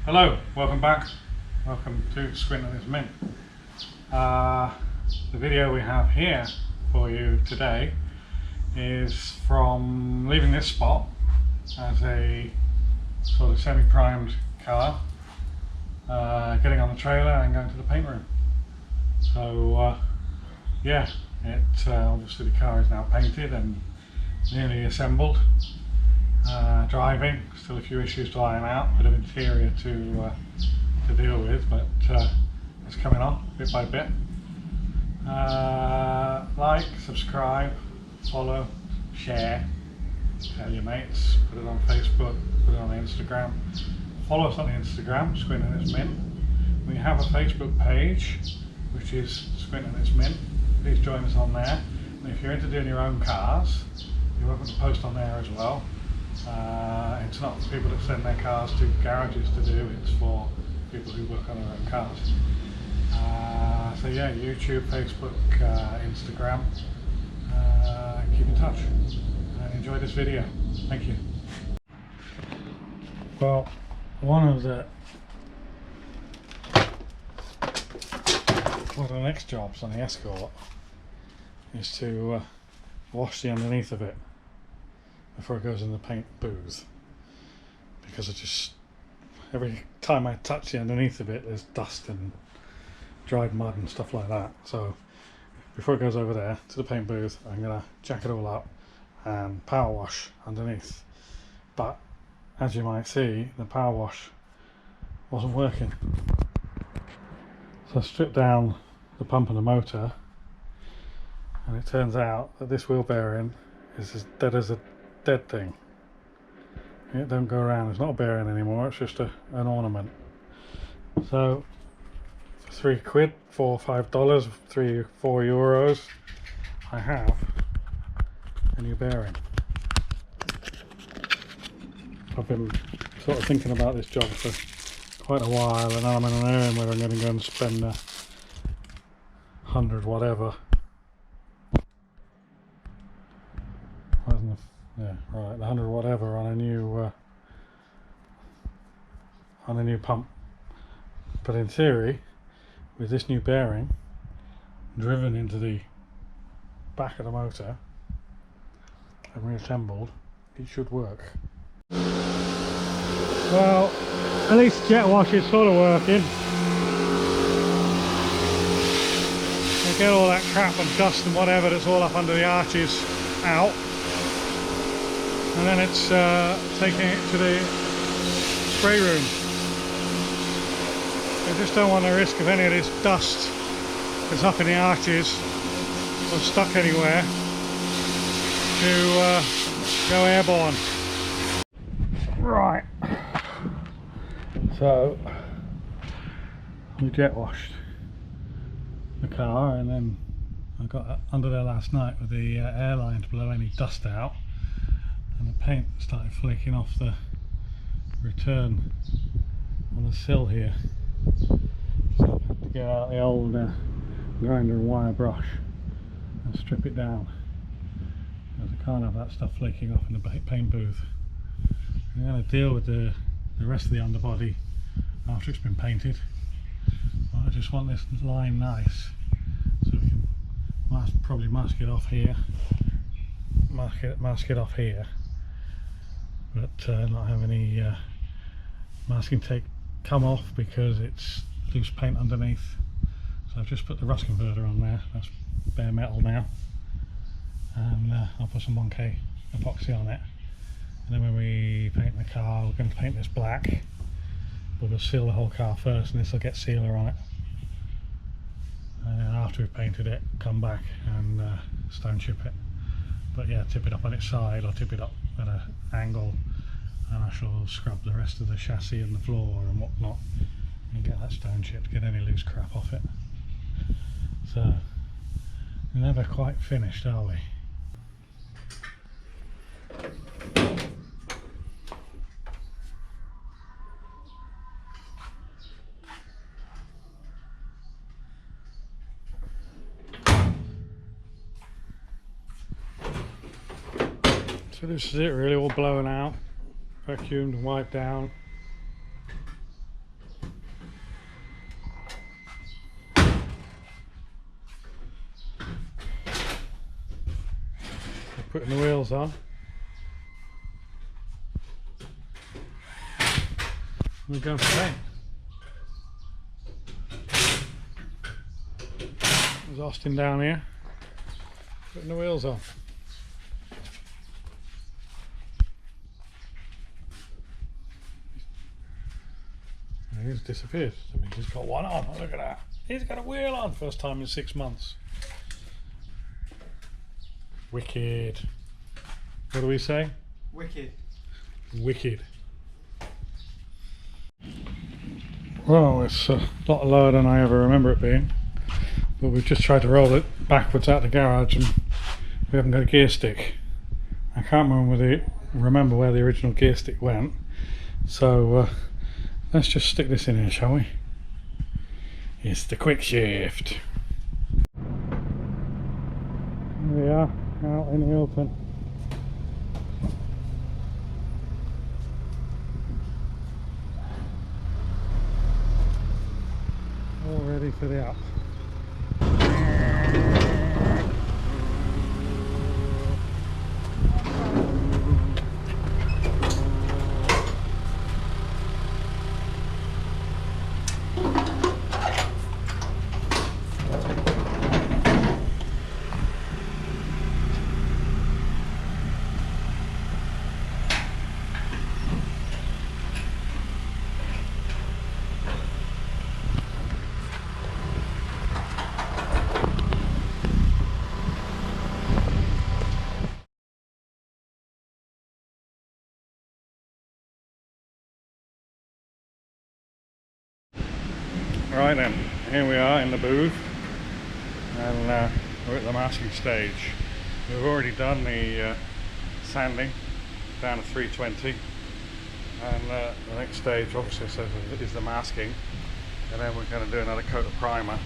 Hello, welcome back. Welcome to Squint and Its Mint. The video we have here for you today is from leaving this spot as a sort of semi-primed car, getting on the trailer and going to the paint room. So yeah, obviously the car is now painted and nearly assembled. Driving, still a few issues to iron out, bit of interior to deal with, but it's coming on bit by bit. Like, subscribe, follow, share, tell your mates, put it on Facebook, put it on Instagram. Follow us on Instagram, Squint and Its Mint. We have a Facebook page, which is Squint and Its Mint. Please join us on there. And if you're into doing your own cars, you're welcome to post on there as well. It's not for people that send their cars to garages to do, it's for people who work on their own cars. So yeah, YouTube, Facebook, Instagram, keep in touch and enjoy this video. Thank you. Well, one of the next jobs on the Escort is to wash the underneath of it before it goes in the paint booth, because every time I touch the underneath of it there's dust and dried mud and stuff like that. So before it goes over there to the paint booth, I'm gonna jack it all up and power wash underneath. But as you might see, the power wash wasn't working, so I stripped down the pump and the motor, and it turns out that this wheel bearing is as dead as a dead thing. It don't go around, it's not a bearing anymore, it's just an ornament. So for £3, $4, $5, €3, €4, I have a new bearing. I've been sort of thinking about this job for quite a while, and I'm in an area where I'm going to go and spend 100 whatever. Yeah, right, the 100 whatever on a new pump. But in theory, with this new bearing driven into the back of the motor and reassembled, it should work. Well, at least jet wash is sort of working. You get all that crap and dust and whatever that's all up under the arches out. And then it's taking it to the spray room. I just don't want the risk of any of this dust that's up in the arches or stuck anywhere to go airborne. Right, so we jet washed the car, and then I got under there last night with the airline to blow any dust out. And the paint started flaking off the return on the sill here, so I had to get out the old grinder and wire brush and strip it down, because I can't have that stuff flaking off in the paint booth. I'm going to deal with the rest of the underbody after it's been painted. Well, I just want this line nice, so we can probably mask it off here, mask it off here, but not have any masking tape come off because it's loose paint underneath. So I've just put the rust converter on there, that's bare metal now, and I'll put some 1K epoxy on it. And then when we paint the car, we're going to paint this black, but we'll seal the whole car first, and this will get sealer on it. And then after we've painted it, come back and stone chip it. But yeah, tip it up on its side or tip it up at an angle, and I shall scrub the rest of the chassis and the floor and whatnot and get that stone chipped, get any loose crap off it. So we're never quite finished, are we? So this is it really, all blown out, vacuumed and wiped down. putting the wheels on. We're going for paint. There's Austin down here putting the wheels on. And he's disappeared. I mean, he's got one on. Look at that. He's got a wheel on. First time in 6 months. Wicked. What do we say? Wicked. Wicked. Well, it's a lot lower than I ever remember it being, but we've just tried to roll it backwards out the garage and we haven't got a gear stick. I can't remember where the original gear stick went, so let's just stick this in here, shall we? It's the quick shift. Here we are, out in the open. All ready for the up. Right then, here we are in the booth, and we're at the masking stage. We've already done the sanding down to 320, and the next stage obviously is the masking, and then we're going to do another coat of primer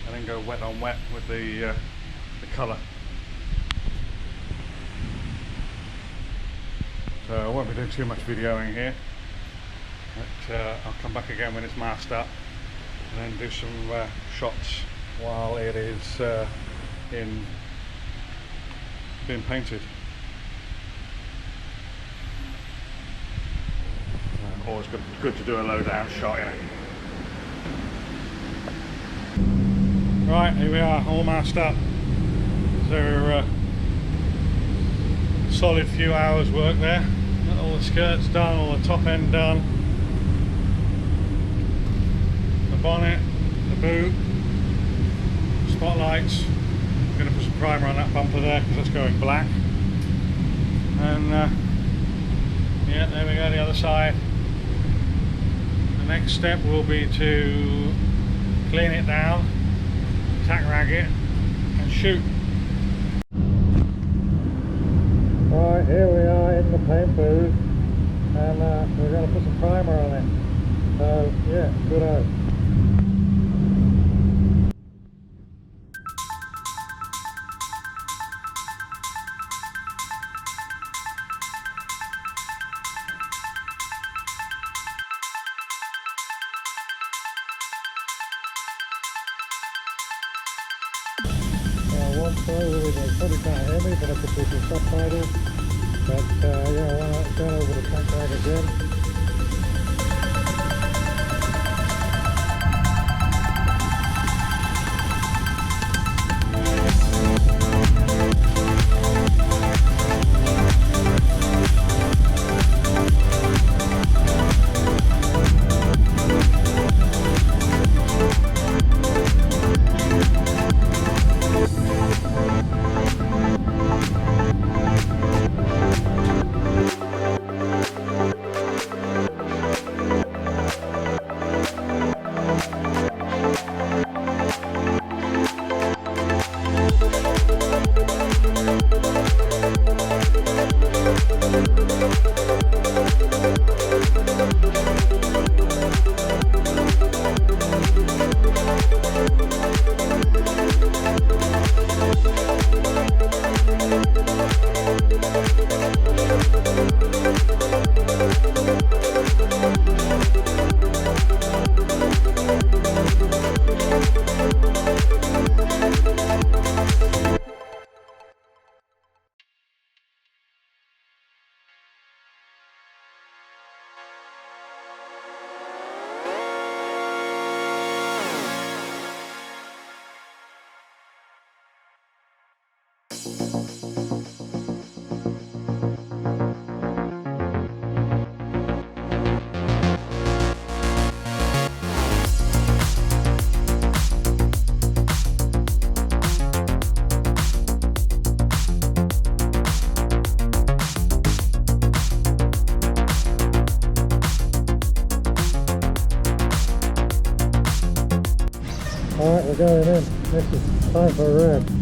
and then go wet on wet with the colour. So I won't be doing too much videoing here, but I'll come back again when it's masked up and then do some shots while it is being painted. Always good to do a low down shot, you know. Right, here we are, all masked up. So solid few hours work there. Got all the skirts done, all the top end done. Bonnet, the boot, spotlights. I'm going to put some primer on that bumper there because that's going black. And yeah, there we go, the other side. The next step will be to clean it down, tack rag it, and shoot. Right, here we are in the paint booth, and we're going to put some primer on it. So yeah, good. One throw they probably can't hear me, but I could put some subtitles. But yeah, I want to turn over the tank rag again. going in. This is time for a ride.